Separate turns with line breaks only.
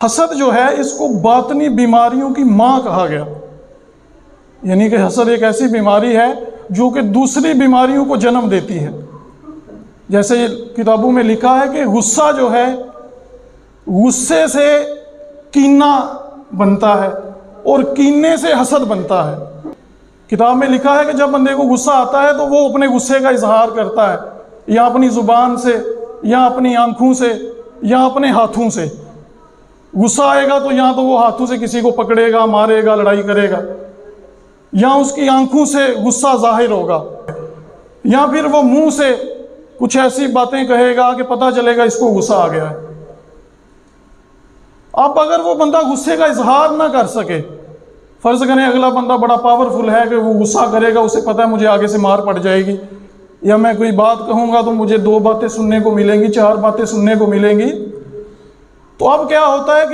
حسد جو ہے اس کو باطنی بیماریوں کی ماں کہا گیا، یعنی کہ حسد ایک ایسی بیماری ہے جو کہ دوسری بیماریوں کو جنم دیتی ہے۔ جیسے کتابوں میں لکھا ہے کہ غصہ جو ہے، غصے سے کینہ بنتا ہے اور کینے سے حسد بنتا ہے۔ کتاب میں لکھا ہے کہ جب بندے کو غصہ آتا ہے تو وہ اپنے غصے کا اظہار کرتا ہے، یا اپنی زبان سے، یا اپنی آنکھوں سے، یا اپنے ہاتھوں سے۔ غصہ آئے گا تو یا تو وہ ہاتھوں سے کسی کو پکڑے گا، مارے گا، لڑائی کرے گا، یا اس کی آنکھوں سے غصہ ظاہر ہوگا، یا پھر وہ منہ سے کچھ ایسی باتیں کہے گا کہ پتہ چلے گا اس کو غصہ آ گیا ہے۔ اب اگر وہ بندہ غصے کا اظہار نہ کر سکے، فرض کریں اگلا بندہ بڑا پاورفل ہے کہ وہ غصہ کرے گا، اسے پتہ ہے مجھے آگے سے مار پڑ جائے گی، یا میں کوئی بات کہوں گا تو مجھے 2 باتیں سننے کو ملیں گی، 4 باتیں سننے کو ملیں گی، تو اب کیا ہوتا ہے کہ